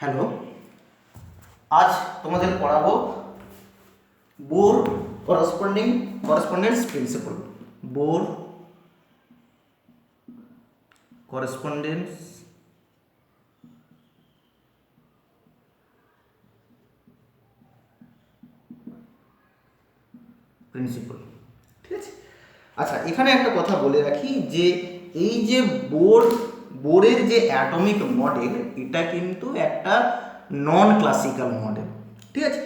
Hello, আজ তোমাদের পড়াবো Bohr correspondence principle. Bohr correspondence principle, ঠিক আছে। আচ্ছা, এখানে একটা কথা বলে রাখি যে এই যে বোরের যে অ্যাটমিক মডেল, এটা কিন্তু একটা নন ক্লাসিক্যাল মডেল, ঠিক আছে।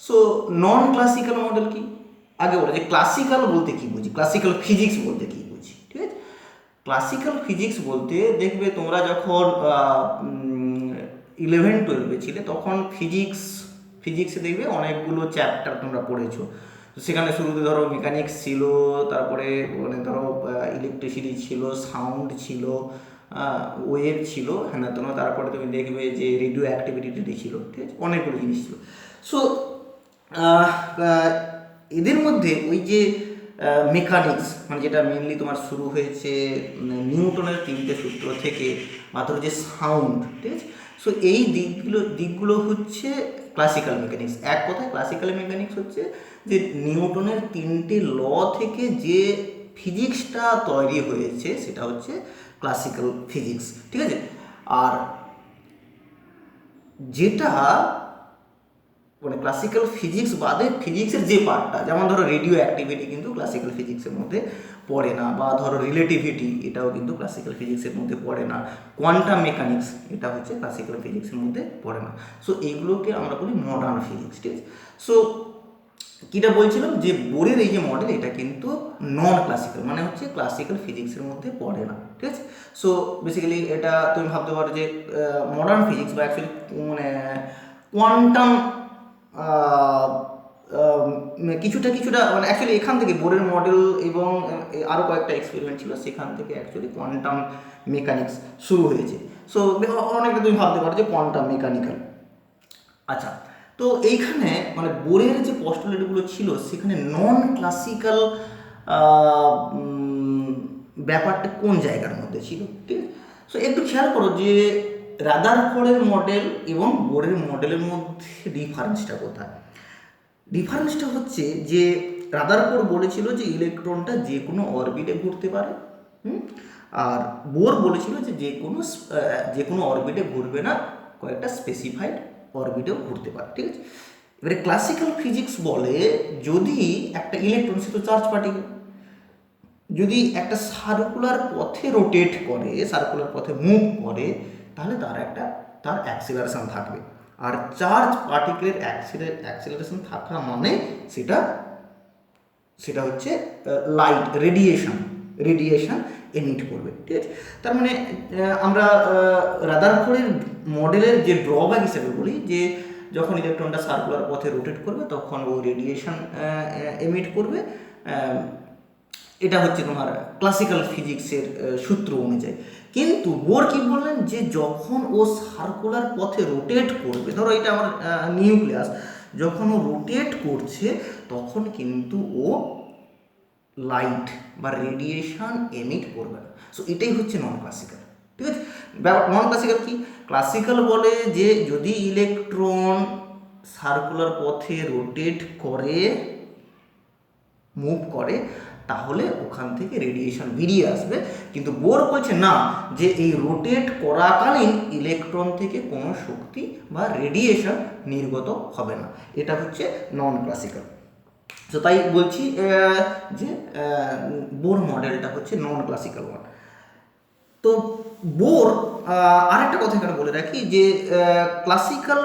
সো নন ক্লাসিক্যাল মডেল কি, আগে বলে যে ক্লাসিক্যাল বলতে কি বুঝি, ক্লাসিক্যাল ফিজিক্স বলতে কি বুঝি, ঠিক আছে। ক্লাসিক্যাল ফিজিক্স বলতে দেখবে তোমরা যখন 11-12 ছিলে তখন ফিজিক্সে দেখবে অনেকগুলো চ্যাপ্টার তোমরা পড়েছো। তো সেখানে শুরুতে ধরো মেকানিক্স ছিল, তারপরে মানে ধরো ইলেকট্রিসিটি ছিল, সাউন্ড ছিল, ওয়েভ ছিল, হ্যাঁ তোমরা তারপরে তুমি দেখবে যে রেডিও অ্যাক্টিভিটি ছিল, ঠিক আছে, অনেকগুলো জিনিস ছিল। সো এদের মধ্যে ওই যে মেকানিক্স মানে যেটা মেনলি তোমার শুরু হয়েছে নিউটনের 3টে সূত্র থেকে, বা ধরো যে সাউন্ড, ঠিক আছে। সো এই দিকগুলো হচ্ছে ক্লাসিক্যাল মেকানিক্স। এক কথায় ক্লাসিক্যাল মেকানিক্স হচ্ছে যে নিউটনের 3টে ল থেকে যে ফিজিক্সটা তৈরি হয়েছে সেটা হচ্ছে ক্লাসিক্যাল ফিজিক্স, ঠিক আছে। আর যেটা মানে ক্লাসিক্যাল ফিজিক্স বাদে ফিজিক্সের যে পার্টটা, যেমন ধরো রেডিও অ্যাক্টিভিটি কিন্তু ক্লাসিক্যাল ফিজিক্সের মধ্যে পড়ে না, বা ধরো রিলেটিভিটি এটাও কিন্তু ক্লাসিক্যাল ফিজিক্সের মধ্যে পড়ে না, কোয়ান্টাম মেকানিক্স এটা হচ্ছে ক্লাসিক্যাল ফিজিক্সের মধ্যে পড়ে না। সো এইগুলোকে আমরা বলি মডার্ন ফিজিক্স, ঠিক আছে। সো কিটা বলছিলাম যে বোরের এই যে মডেল এটা কিন্তু নন ক্লাসিক্যাল, মানে হচ্ছে ক্লাসিক্যাল ফিজিক্সের মধ্যে পড়ে না, ঠিক আছে। সো বেসিক্যালি এটা তুমি ভাবতে পারো যে মডার্ন ফিজিক্স বা অ্যাকচুয়ালি মানে কোয়ান্টাম কিছুটা মানে অ্যাকচুয়ালি এখান থেকে বোরের মডেল এবং আরও কয়েকটা এক্সপেরিমেন্ট ছিল, সেখান থেকে অ্যাকচুয়ালি কোয়ান্টাম মেকানিক্স শুরু হয়েছে। সো অনেকটা তুমি ভাবতে পারো যে কোয়ান্টাম মেকানিক্যাল। আচ্ছা, তো এইখানে মানে বোরের যে পস্টুলেটগুলো ছিল সেখানে নন ক্লাসিক্যাল ব্যাপারটা কোন জায়গার মধ্যে ছিল, ঠিক আছে। সো একটু খেয়াল করো যে রাদারফোর্ডের মডেল এবং বোরের মডেলের মধ্যে ডিফারেন্সটা কোথায়। ডিফারেন্সটা হচ্ছে যে রাদারফোর্ড বলেছিল যে ইলেকট্রনটা যে কোনো অরবিটে ঘুরতে পারে, আর বোর বলেছিল যে যে কোনো অরবিটে ঘুরবে না, কয়েকটা স্পেসিফাইড অরবিটেও ঘুরতে পারে, ঠিক আছে। এবারে ক্লাসিক্যাল ফিজিক্স বলে যদি একটা ইলেকট্রন, সে তো চার্জ পার্টিকেল, যদি একটা সার্কুলার পথে রোটেট করে, সার্কুলার পথে মুভ করে, তাহলে তার অ্যাক্সিলারেশন থাকবে। আর চার্জ পার্টিকেলের অ্যাক্সিলারেশন থাকা মানে সেটা হচ্ছে লাইট রেডিয়েশন এমিট করবে, ঠিক আছে। তার মানে আমরা রাদারফোর্ডের মডেলের যে ড্রব্যাক হিসেবে বলি যে যখন ইলেকট্রনটা সার্কুলার পথে রোটেট করবে তখন ও রেডিয়েশন এমিট করবে। এটা হচ্ছে তোমার ক্লাসিক্যাল ফিজিক্সের সূত্র অনুযায়ী। কিন্তু বোর কি বললেন যে যখন ও সার্কুলার পথে রোটেট করবে, ধরো এটা আমার নিউক্লিয়াস, যখন ও রোটেট করছে তখন কিন্তু ও লাইট বা রেডিয়েশন এমিট করবে না। সো এটাই হচ্ছে নন ক্লাসিক্যাল, ঠিক আছে। নন ক্লাসিক্যাল কি, ক্লাসিক্যাল বলে যে যদি ইলেকট্রন সার্কুলার পথে রোটেট করে, মুভ করে, তাহলে ওখান থেকে রেডিয়েশন বেরিয়ে আসবে। কিন্তু বোর বলছে না, যে এই রোটেট করাকালীন ইলেকট্রন থেকে কোনো শক্তি বা রেডিয়েশন নির্গত হবে না। এটা হচ্ছে নন ক্লাসিক্যাল। তো তাই বলছি যে বোর মডেলটা হচ্ছে নন ক্লাসিক্যাল ওয়ান। তো বোর আরেকটা কথা এখানে বলে রাখি যে ক্লাসিক্যাল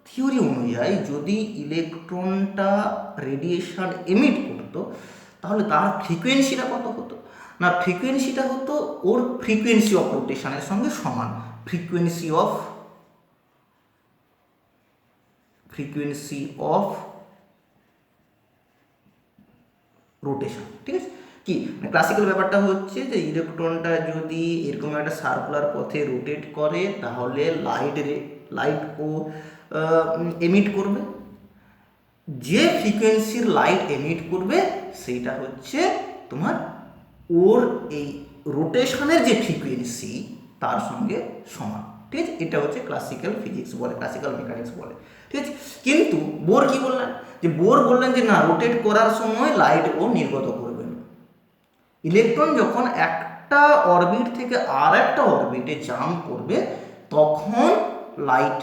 থিওরি অনুযায়ী যদি ইলেকট্রনটা রেডিয়েশন এমিট করতো তাহলে তার ফ্রিকোয়েন্সিটা কত হতো না, ফ্রিকোয়েন্সিটা হতো ওর ফ্রিকোয়েন্সি অফ রোটেশনের সঙ্গে সমান, ফ্রিকোয়েন্সি অফ রোটেশন, ঠিক আছে। কি মানে ক্লাসিক্যাল ব্যাপারটা হচ্ছে যে ইলেকট্রনটা যদি এরকম একটা সার্কুলার পথে রোটেট করে তাহলে লাইট ও এমিট করবে, যে ফ্রিকোয়েন্সির লাইট এমিট করবে সেইটা হচ্ছে তোমার ওর এই রোটেশনের যে ফ্রিকোয়েন্সি তার সঙ্গে সমান, ঠিক আছে, এটা হচ্ছে ক্লাসিক্যাল ফিজিক্স বলে, ক্লাসিক্যাল মেকানিক্স বলে। ঠিক আছে, কিন্তু বোর কি বললেন, যে বোর বললেন যে না, রোটেট করার সময় লাইট ও নির্গত করবে না। ইলেকট্রন যখন একটা অরবিট থেকে আর একটা অরবিটে জাম্প করবে তখন লাইট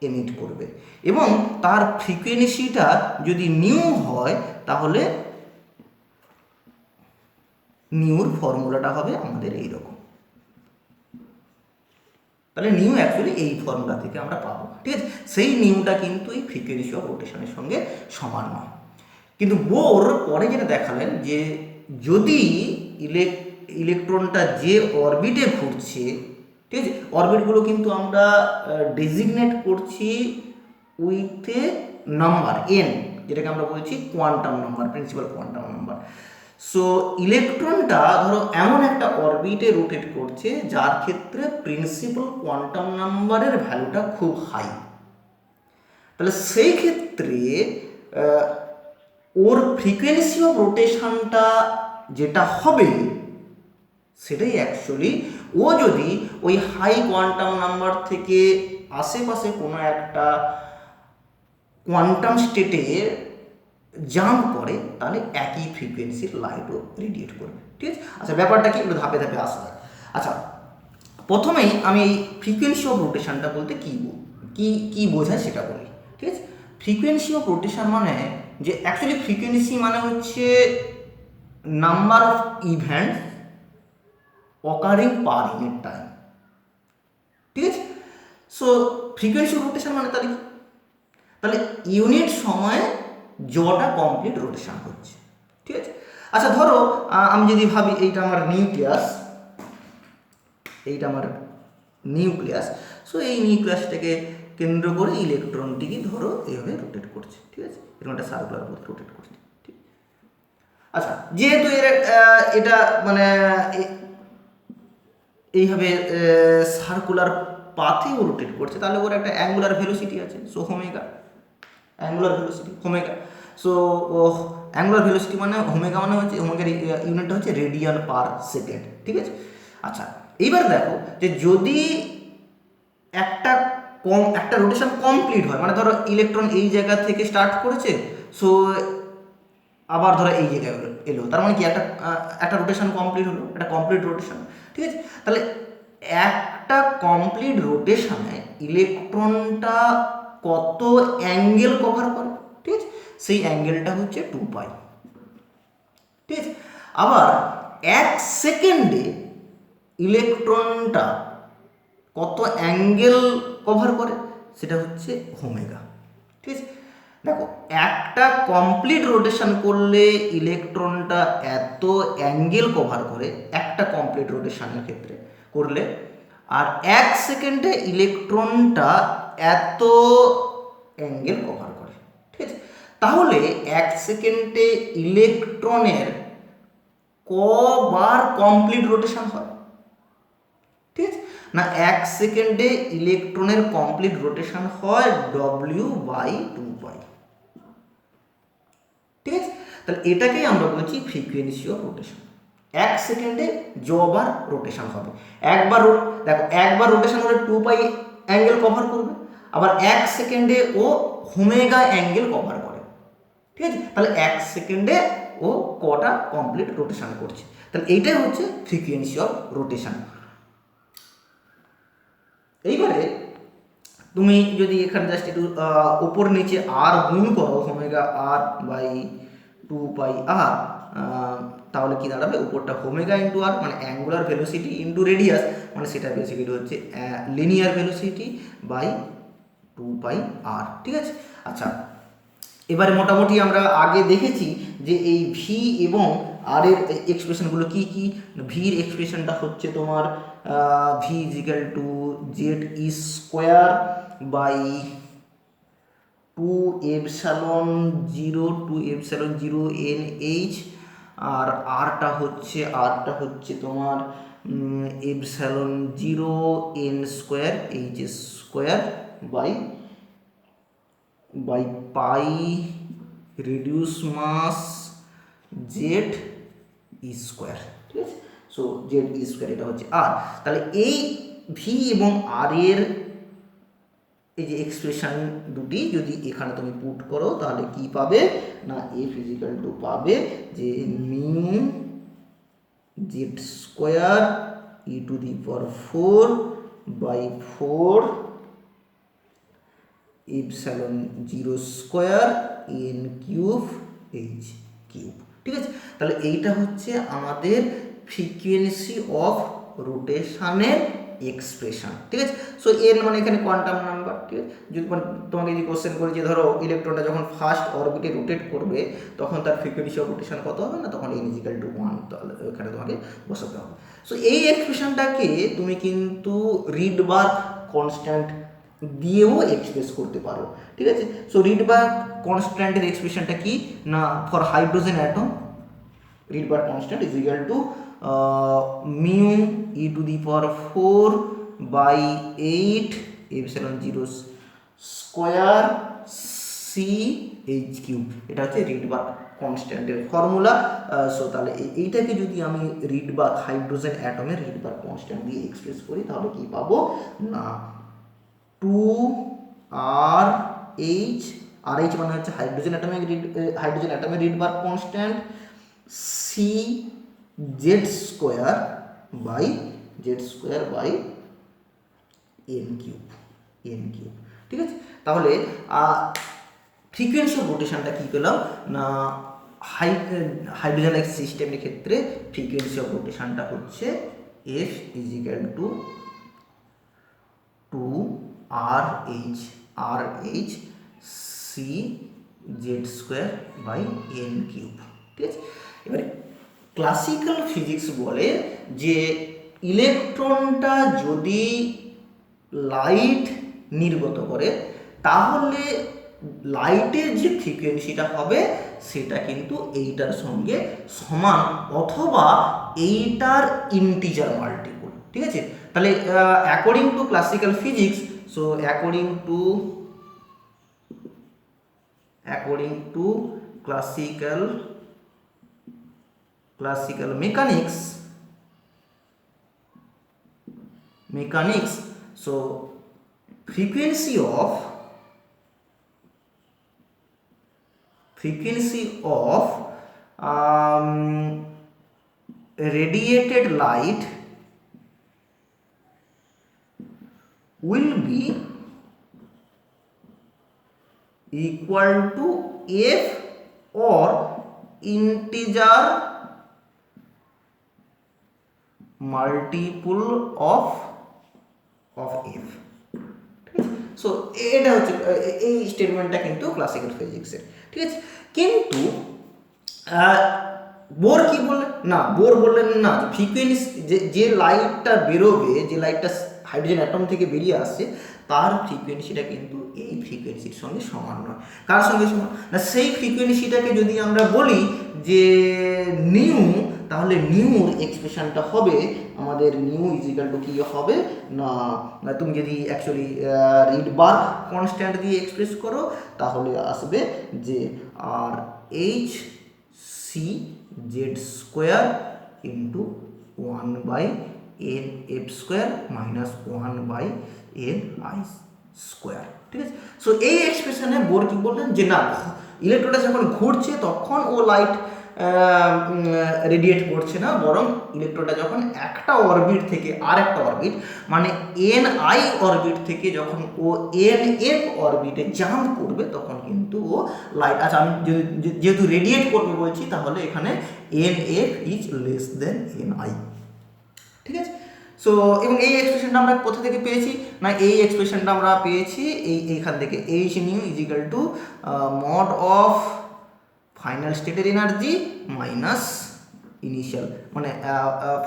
এমিট করবে, এবং তার ফ্রিকোয়েন্সিটা যদি নিউ হয় তাহলে নিউর ফর্মুলাটা হবে আমাদের এইরকম। তাহলে নিউ অ্যাকচুয়ালি এই ফর্মুলা থেকে আমরা পাবো। ঠিক আছে, সেই নিউটা কিন্তু এই ফ্রিকোয়েন্সি অফ রোটেশনের সঙ্গে সমান নয়। কিন্তু বোর পরে যেটা দেখালেন যে যদি ইলেকট্রনটা যে অরবিটে ঘুরছে, ঠিক আছে, অরবিটগুলো কিন্তু আমরা ডেজিগনেট করছি উইথ এ নাম্বার এন, যেটাকে আমরা বলছি quantum number, principal quantum number. So ইলেকট্রনটা ধরো এমন একটা অরবিটে রোটেট করছে যার ক্ষেত্রে প্রিন্সিপাল কোয়ান্টাম নাম্বারের ভ্যালুটা খুব হাই। তাহলে সেই ক্ষেত্রে ওর ফ্রিকোয়েন্সি অফ রোটেশনটা যেটা হবে সেটাই অ্যাকচুয়ালি, ও যদি ওই হাই কোয়ান্টাম নাম্বার থেকে আশেপাশে কোনো একটা কোয়ান্টাম স্টেটে জাম্প করে তাহলে একই ফ্রিকোয়েন্সির লাইটও রেডিয়েট করবে। ঠিক আছে, আচ্ছা ব্যাপারটা কি, একটু ধাপে ধাপে আসা যাক। আচ্ছা, প্রথমেই আমি এই ফ্রিকোয়েন্সি অফ রোটেশনটা বলতে কি বোঝায় সেটা বলি। ঠিক আছে, ফ্রিকোয়েন্সি অফ রোটেশন মানে যে অ্যাকচুয়ালি ফ্রিকোয়েন্সি মানে হচ্ছে number of events occurring per unit time. ঠিক আছে, সো ফ্রিকোয়েন্সি অফ রোটেশন মানে তাহলে ইউনিট সময়ে যটা কমপ্লিট রোটেশন হচ্ছে। ঠিক আছে, আচ্ছা ধরো আমি যদি ভাবি এইটা আমার নিউক্লিয়াস, সো এই নিউক্লিয়াসটাকে কেন্দ্র করে ইলেকট্রনটিকে ধরো এইভাবে রোটেট করছে। ঠিক আছে, এরকম একটা সার্কুলার পথে রোটেট করছে। ঠিক, আচ্ছা যেহেতু এটা মানে এইভাবে সার্কুলার পাথেও রোটেট করছে, তাহলে ওর একটা অ্যাঙ্গুলার ভেলোসিটি আছে, so angular velocity omega. So angular velocity মানে হোমেগা, মানে হচ্ছে হোমেগার ইউনিটটা হচ্ছে রেডিয়ান পার সেকেন্ড। ঠিক আছে, আচ্ছা এইবার দেখো যে যদি একটা রোটেশন কমপ্লিট হয়, মানে ধরো ইলেকট্রন এই জায়গা থেকে স্টার্ট করেছে, সো আবার ধরো এই জায়গায় এলো, তার মানে কি একটা রোটেশন কমপ্লিট হলো, একটা কমপ্লিট রোটেশন। ঠিক আছে, তাহলে একটা কমপ্লিট রোটেশনে ইলেকট্রনটা কত অ্যাঙ্গেল কভার করে, ঠিক আছে, সেই অ্যাঙ্গেলটা হচ্ছে 2π। ঠিক আছে, আবার 1 সেকেন্ডে ইলেকট্রনটা কত অ্যাঙ্গেল কভার করে সেটা হচ্ছে ওমেগা। ঠিক আছে, দেখো একটা কমপ্লিট রোটেশন করলে ইলেকট্রনটা এত অ্যাঙ্গেল কভার করে একটা কমপ্লিট রোটেশনের ক্ষেত্রে করলে, আর 1 সেকেন্ডে ইলেকট্রনটা এত অ্যাঙ্গেল কভার করে। ঠিক আছে, তাহলে 1 সেকেন্ডে ইলেকট্রনের কবার কমপ্লিট রোটেশন হয়? ঠিক আছে না, 1 সেকেন্ডে ইলেকট্রনের কমপ্লিট রোটেশন হয় W/2π। ঠিক আছে, তাহলে এটাকেই আমরা বলছি ফ্রিকোয়েন্সি অফ রোটেশন। 1 সেকেন্ডে যবার রোটেশন হবে, একবার রোটেশন হলে 2π অ্যাঙ্গেল কভার করবে, আবার 1 সেকেন্ডে ও ওমেগা অ্যাঙ্গেল কভার করে। ঠিক আছে, তাহলে 1 সেকেন্ডে ও কটা কমপ্লিট রোটেশন করছে, তাহলে এইটাই হচ্ছে ফ্রিকোয়েন্সি অফ রোটেশন। এইবারে তুমি যদি এখানে জাস্ট একটু উপর নিচে আর গুণ করো ω/2πr, তাহলে কি দাঁড়াবে, উপরটা ওমেগা ইন্টু আর মানে অ্যাঙ্গুলার ভেলোসিটি ইন্টু রেডিয়াস, মানে সেটা বেসিক্যালি হচ্ছে লিনিয়ার ভেলোসিটি বাই 2πr। ঠিক আছে, আচ্ছা এবারে মোটামুটি আমরা আগে দেখেছি যে এই ভি এবং আর এর এক্সপ্রেশনগুলো কি কি। ভির এক্সপ্রেশনটা হচ্ছে তোমার V equal to Z² by 2ε0 2ε0 NH, আর আরটা হচ্ছে তোমার ε0 N² H² by pi reduce mass Z²। ঠিক আছে, সো Z² এটা হচ্ছে আর। তাহলে এই ভি এবং আর এর এই যে এক্সপ্রেশন দুটি যদি এখানে তুমি পুট করো তাহলে কি পাবে না এফ ইজিক্যাল টু পাবে যে mu Z square E to the power 4/4 epsilon 0 square N cube H cube. ঠিক আছে, তাহলে এইটা হচ্ছে আমাদের ফ্রিকোয়েন্সি অফ রোটেশনের এক্সপ্রেশন। ঠিক আছে, সো এন মানে এখানে কোয়ান্টাম নাম্বার। ঠিক আছে, যদি তোমাকে যদি কোশ্চেন করি যে ধরো ইলেকট্রনটা যখন ফার্স্ট অরবিটে রোটেট করবে তখন তার ফ্রিকোয়েন্সি অফ রোটেশন কত হবে না, তখন এন ইজিক্যাল টু 1, তাহলে এখানে তোমাকে বসাতে হবে। সো এই এক্সপ্রেশনটাকে তুমি কিন্তু রিডবার্গ কনস্ট্যান্ট দিয়েও এক্সপ্রেস করতে পারো। ঠিক আছে, সো রিডবার্গ কনস্ট্যান্টের এক্সপ্রেশনটা কি না, for hydrogen atom Rydberg constant is equal to mu e to the power 4/8 epsilon 0 square c h cube. এটা হচ্ছে রিডবার্গ কনস্ট্যান্টের ফর্মুলা। সো তাহলে এইটাকে যদি আমি রিডবার্গ হাইড্রোজেন অ্যাটমের রিডবার্গ কনস্ট্যান্ট দিয়ে এক্সপ্রেস করি তাহলে কি পাবো না 2RH, RH মানে হচ্ছে হাইড্রোজেন অ্যাটমের Rydberg constant, C Z square by N cube. ঠিক আছে, তাহলে ফ্রিকোয়েন্সি অফ রোটেশনটা কী পেলাম না হাইড্রোজেন সিস্টেমের ক্ষেত্রে ফ্রিকোয়েন্সি অফ রোটেশনটা হচ্ছে F is equal to 2RH c Z square by N cube. ঠিক আছে, এবারে ক্লাসিক্যাল ফিজিক্স বলে যে ইলেকট্রনটা যদি লাইট নির্গত করে তাহলে লাইটের যে ফ্রিকোয়েন্সিটা হবে সেটা কিন্তু এইটার সঙ্গে সমান অথবা এইটার ইন্টিজার মাল্টিপল। ঠিক আছে, তাহলে according to classical physics, so according to classical mechanics, so frequency of radiated light will be equal to f or integer multiple of f। So এটা হচ্ছে এই স্টেটমেন্টটা কিন্তু ক্লাসিক্যাল ফিজিক্সের। ঠিক আছে, কিন্তু বোর কি বললেন না, বোর বললেন না ফ্রিকোয়েন্সি যে লাইটটা বেরোবে, যে লাইটটা হাইড্রোজেন অ্যাটম থেকে বেরিয়ে আসছে তার ফ্রিকোয়েন্সিটা কিন্তু এই ফ্রিকোয়েন্সির সঙ্গে সমান নয়। কার সঙ্গে সমান না, সেই ফ্রিকোয়েন্সিটাকে যদি আমরা বলি যে নিউ, তাহলে নিউর এক্সপ্রেশনটা হবে আমাদের নিউ ইজিক্যাল টু কি হবে না, তুমি যদি অ্যাকচুয়ালি রিডবার্গ কনস্ট্যান্ট দিয়ে এক্সপ্রেস করো তাহলে আসবে যে R H C Z square into 1/n F square minus 1/n I square. ঠিক আছে, সো এই এক্সপ্রেশনে বোর কি বললেন যে না, ইলেকট্রনটা যখন ঘুরছে তখন ও লাইট রেডিয়েট করছে না, বরং ইলেকট্রনটা যখন একটা অরবিট থেকে আর একটা অরবিট মানে এন আই অরবিট থেকে যখন ও এন এফ অরবিটে জাম্প করবে তখন কিন্তু ও লাইট, আচ্ছা আমি যেহেতু রেডিয়েট করবে বলছি তাহলে এখানে N F is less than n I. ঠিক আছে, সো এবং এই এক্সপ্রেশনটা আমরা কোথা থেকে পেয়েছি না, এই এক্সপ্রেশনটা আমরা পেয়েছি এইখান থেকে, H nu is equal to mod of final স্টেটের এনার্জি মাইনাস ইনিশিয়াল মানে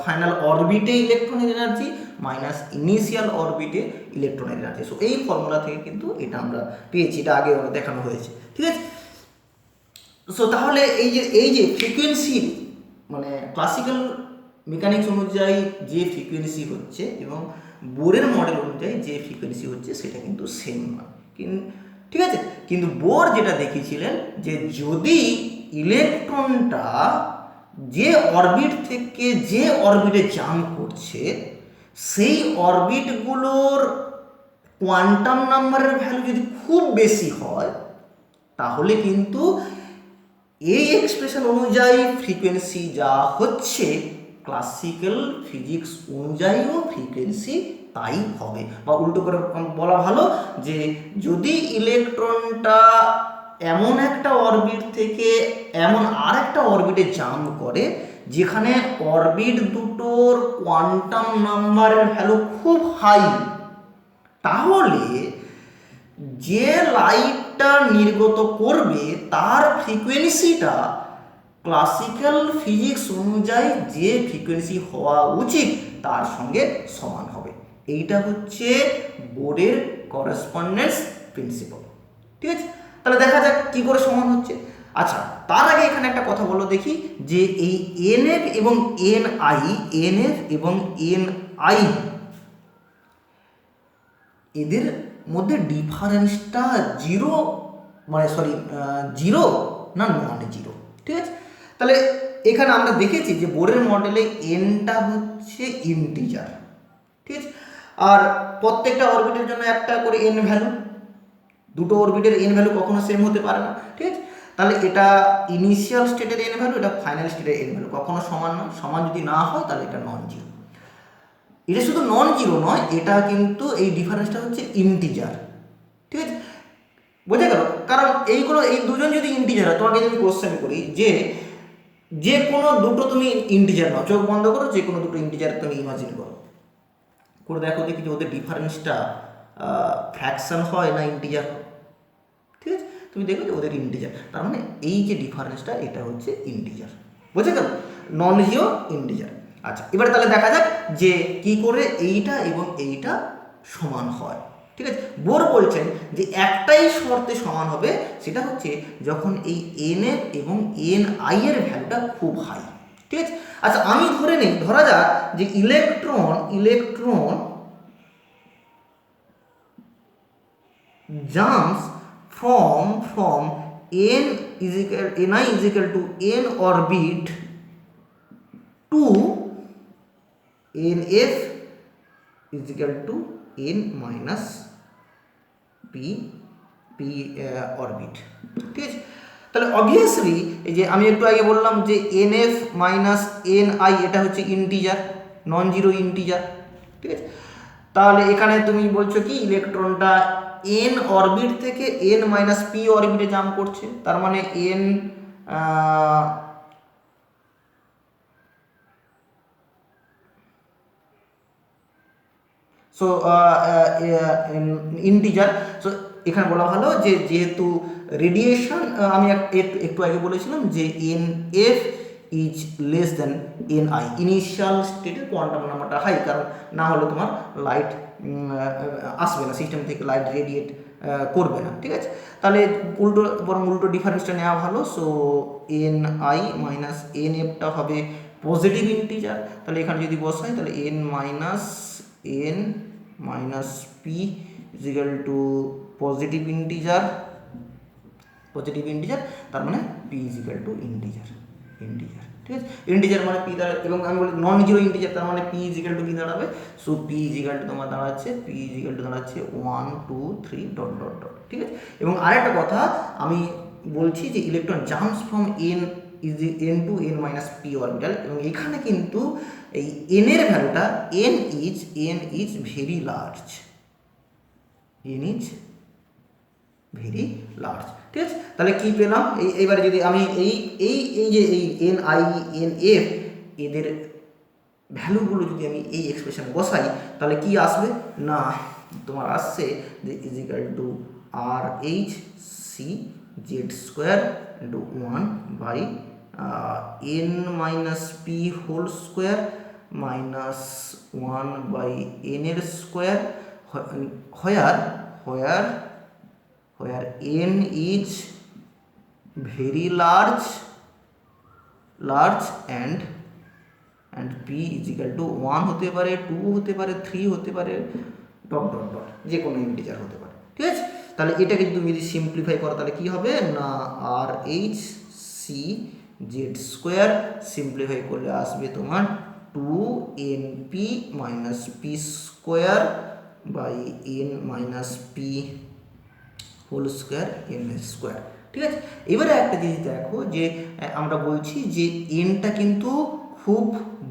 ফাইনাল অরবিটে ইলেকট্রনের এনার্জি মাইনাস ইনিশিয়াল অরবিটে ইলেকট্রনের এনার্জি। সো এই ফর্মুলা থেকে কিন্তু এটা আমরা পেয়েছি, এটা আগে দেখানো হয়েছে। ঠিক আছে, সো তাহলে এই যে ফ্রিকোয়েন্সি মানে ক্লাসিক্যাল মেকানিক্স অনুযায়ী যে ফ্রিকোয়েন্সি হচ্ছে এবং বোরের মডেল অনুযায়ী যে ফ্রিকোয়েন্সি হচ্ছে সেটা কিন্তু সেম নয়। ঠিক আছে, কিন্তু বোর যেটা দেখিয়েছিলেন যে যদি ইলেকট্রনটা যে অরবিট থেকে যে অরবিটে জাম্প করছে সেই অরবিটগুলোর কোয়ান্টাম নাম্বারের ভ্যালু যদি খুব বেশি হয় তাহলে কিন্তু এই এক্সপ্রেশন অনুযায়ী ফ্রিকোয়েন্সি যা হচ্ছে ক্লাসিক্যাল ফিজিক্স অনুযায়ীও ফ্রিকোয়েন্সি তাই হবে, বা উল্টো করে বলা ভালো যে যদি ইলেকট্রনটা এমন একটা অরবিট থেকে এমন আর একটা অরবিটে জাম্প করে যেখানে অরবিট দুটোর কোয়ান্টাম নাম্বারের ভ্যালু খুব হাই, তাহলে যে লাইটটা নির্গত করবে তার ফ্রিকোয়েন্সিটা ক্লাসিক্যাল ফিজিক্স অনুযায়ী যে ফ্রিকোয়েন্সি হওয়া উচিত তার সঙ্গে সমান হবে। এইটা হচ্ছে বোরের করেসপন্ডেন্স প্রিন্সিপাল। ঠিক আছে, তাহলে দেখা যাক কি করে সমান হচ্ছে। আচ্ছা, তার আগে এখানে একটা কথা বলো দেখি যে এই এনএফ এবং এনআই এদের মধ্যে ডিফারেন্সটা জিরো না নন জিরো। ঠিক আছে, তাহলে এখানে আমরা দেখেছি যে বোরের মডেলে এনটা হচ্ছে ইন্টিজার। ঠিক আছে, আর প্রত্যেকটা অরবিটের জন্য একটা করে এন ভ্যালু, দুটো অরবিটের এন ভ্যালু কখনো সেম হতে পারে না। ঠিক আছে, তাহলে এটা ইনিশিয়াল স্টেটের এন ভ্যালু, এটা ফাইনাল স্টেটের এন ভ্যালু কখনো সমান নয়। সমান যদি না হয় তাহলে এটা নন জিরো। এটা শুধু নন জিরো নয়, এটা কিন্তু এই ডিফারেন্সটা হচ্ছে ইন্টিজার। ঠিক আছে, বোঝা গেল? কারণ এই দুজন যদি ইন্টিজার হয়, তোমাকে যদি কোশ্চেন করি যে কোনো দুটো তুমি ইন্টিজার নাও, চোখ বন্ধ করো, যে কোনো দুটো ইন্টিজার তুমি ইমাজিন করো, করে দেখো দেখি যে ওদের ডিফারেন্সটা ফ্র্যাকশন হয় না ইন্টিজার হয়। ঠিক আছে, তুমি দেখো যে ওদের ইন্টিজার, তার মানে এই যে ডিফারেন্সটা এটা হচ্ছে ইন্টিজার। বোঝা গেল? Non zero integer. আচ্ছা, এবারে তাহলে দেখা যাক যে কি করে এইটা এবং এইটা সমান হয়। ঠিক আছে, বোর বলছেন যে একটাই শর্তে সমান হবে, সেটা হচ্ছে যখন এই এন এর এবং এন আই এর ভ্যালুটা খুব হাই। ঠিক আছে, আচ্ছা আমি ধরা যাক যে electron jumps from ni is equal to n orbit to nf is equal to n minus p orbit। ঠিক আছে, তাহলে অবভিয়াসলি এই যে আমি একটু আগে বললাম যে nf মাইনাস ni এটা হচ্ছে ইন্টিজার, নন জিরো ইন্টিজার। ঠিক আছে, তাহলে এখানে তুমি বলছো কি ইলেকট্রনটা এন অরবিট থেকে এন মাইনাস পি অরবিটে জাম্প করছে, তার মানে এন সো ইন্টিজার। সো এখানে বলা ভালো যে যেহেতু রেডিয়েশন আমি একটু আগে বলেছিলাম যে N F is less than n I, initial স্টেটে কোয়ান্টাম নাম্বারটা হাই, কারণ না হলে তোমার লাইট আসবে না, সিস্টেম থেকে লাইট রেডিয়েট করবে না। ঠিক আছে, তাহলে উল্টো ডিফারেন্সটা নেওয়া ভালো। So N I minus N এফটা হবে পজিটিভ ইন্টিজার, তাহলে এখানে যদি বসাই তাহলে N minus P is equal to positive integer, তার মানে P is equal to integer. ঠিক আছে, ইন্টিজার মানে পি দ্বারা, এবং আমি বলি নন জিরো ইন্টিজার, তার মানে পি ইজ ইকুয়াল টু কি দাঁড়াবে? So P is equal two তোমার দাঁড়াচ্ছে 1 2 3 ডট ডট ডট। ঠিক আছে, এবং আরেকটা কথা আমি বলছি যে electron jumps from n to n minus p orbital, এবং এখানে কিন্তু এই এন এর ভ্যালুটা এন ইজ ভেরি লার্জ, ঠিক আছে, তাহলে কি পেলাম? এইবারে যদি আমি এই এন আই এন এফ এদের ভ্যালুগুলো যদি আমি এই এক্সপ্রেশনে বসাই তাহলে কি আসবে না, তোমার আসছে যে is equal to R H C Z square into 1 n minus P whole square minus 1 n এর square, where n is very large and p is equal to 1 হতে পারে, 2 হতে পারে, 3 হতে পারে, ডট ডট ডট, যে কোনো ইন্টিজার হতে পারে। ঠিক আছে, তাহলে এটাকে তুমি যদি সিম্পলিফাই করো তাহলে কি হবে না, R H C Z square simplify করলে আসবে তোমার 2 N P minus P square by N minus P whole square N square. ঠিক আছে, এবারে একটা জিনিস দেখো যে আমরা বলছি যে এনটা কিন্তু খুব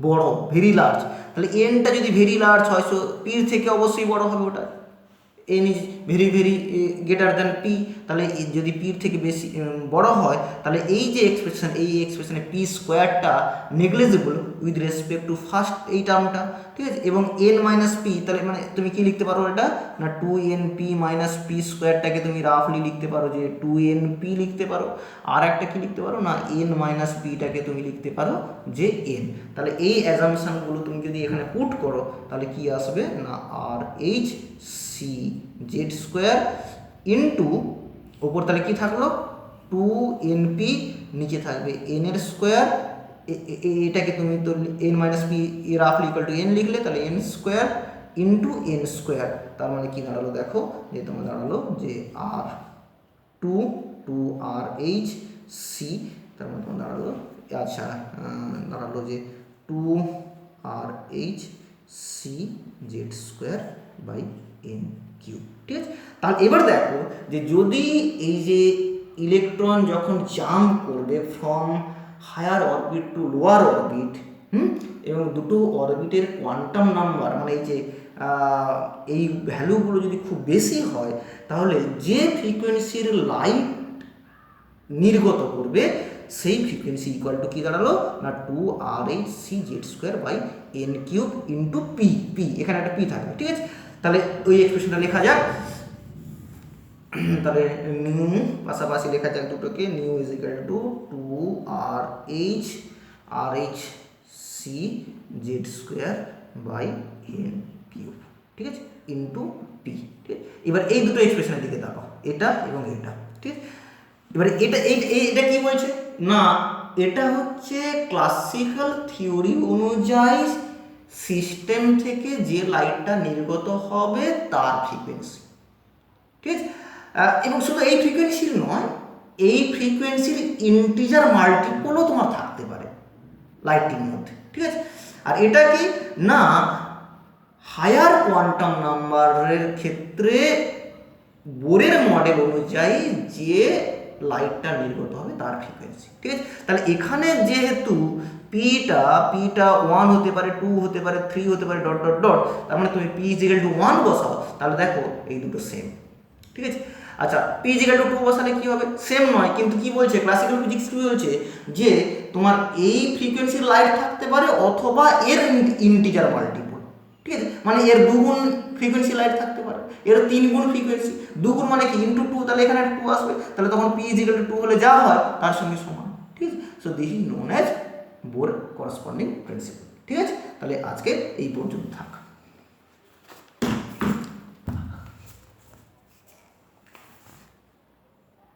বড়, ভেরি লার্জ। তাহলে এনটা যদি ভেরি লার্জ হয় সো পির থেকে অবশ্যই বড় হবে ওটা, N is very very greater than P. তাহলে যদি পির থেকে বেশি বড় হয় তাহলে এই যে এক্সপ্রেশন, এই এক্সপ্রেশনে পি স্কোয়ারটা negligible with respect to first এই টার্মটা। ঠিক আছে, এবং এন মাইনাস পি, তাহলে মানে তুমি কি লিখতে পারো এটা না, two N P minus P স্কোয়ারটাকে তুমি রাফলি লিখতে পারো যে টু এন পি লিখতে পারো। আর একটা কি লিখতে পারো না, এন মাইনাস পিটাকে তুমি লিখতে পারো যে এন। তাহলে এই অ্যাজাম্পশনগুলো তুমি যদি এখানে পুট করো তাহলে কি আসবে না, R H C Z square into ওপর তাহলে কি থাকলো টু এন পি, নিচে থাকবে এন এর স্কোয়ার, এটাকে তুমি তো এন মাইনাস পি রাফলি ইকুয়াল টু এন লিখলে, তাহলে N square into N square. তার মানে কি দাঁড়ালো দেখো, যে তোমার দাঁড়ালো যে R two two R H C, তার মানে তোমার দাঁড়ালো আচ্ছা দাঁড়ালো যে two R H C Z square by N cube. ঠিক আছে, তাহলে এবার দেখো যে যদি এই যে ইলেকট্রন যখন জাম্প করবে from higher orbit to lower orbit, এবং দুটো অরবিটের কোয়ান্টাম নাম্বার মানে এই যে এই ভ্যালুগুলো যদি খুব বেশি হয় তাহলে যে ফ্রিকোয়েন্সির লাইট নির্গত করবে সেই ফ্রিকোয়েন্সি ইকুয়াল টু কী দাঁড়ালো না, two R H C Z square by N cube into p. P এখানে একটা পি থাকবে। ঠিক আছে, তাহলে ওই এক্সপ্রেশনটা লেখা যাক। তাহলে নিউ পাশাপাশি লেখা যাক দুটোকে, nu is equal to two R H C Z square by N cube. ঠিক আছে, ইন্টু পি। ঠিক আছে, এবার এই দুটো এক্সপ্রেশনের দিকে তাকাও, এটা এবং এটা। ঠিক আছে, এবারে এটা কি বলছে না, এটা হচ্ছে ক্লাসিক্যাল থিওরি অনুযায়ী সিস্টেম থেকে যে লাইটটা নির্গত হবে তার ফ্রিকোয়েন্সি। ঠিক আছে, এবং শুধু এই ফ্রিকোয়েন্সির নয়, এই ফ্রিকোয়েন্সির ইন্টিজার মাল্টিপলও তোমার থাকতে পারে লাইটটির মধ্যে। ঠিক আছে, আর এটা কি না, হায়ার কোয়ান্টাম নাম্বারের ক্ষেত্রে বোরের মডেল অনুযায়ী যে লাইটটা নির্গত হবে তার ফ্রিকোয়েন্সি। ঠিক আছে, তাহলে এখানে যেহেতু পিটা 1 হতে পারে, 2 হতে পারে, 3 হতে পারে, ডট ডট ডট, তার মানে তুমি পি ইজ ইকুয়াল টু 1 বসাও, তাহলে দেখো এই দুটো সেম। ঠিক আছে, আচ্ছা পি ইজ ইকুয়াল টু 2 বসালে কি হবে, সেম নয়, কিন্তু কি বলছে ক্লাসিক্যাল ফিজিক্স কি বলছে যে তোমার এই ফ্রিকোয়েন্সির লাইট থাকতে পারে অথবা এর ইন্টিজার মাল্টিপল। ঠিক আছে, মানে এর দুগুণ ফ্রিকোয়েন্সি লাইট থাকতে পারে, এর 3 গুণ ফ্রিকোয়েন্সি, দুগুণ মানে কি ইন্টু 2, তাহলে এখানে 2 আসবে, তাহলে তখন পি ইজ ইকুয়াল টু 2 হলে যা হয় তার সঙ্গে সমান। ঠিক আছে, so this is known as Bohr corresponding principle. ঠিক আছে, তাহলে আজকে এই পর্যন্ত থাক।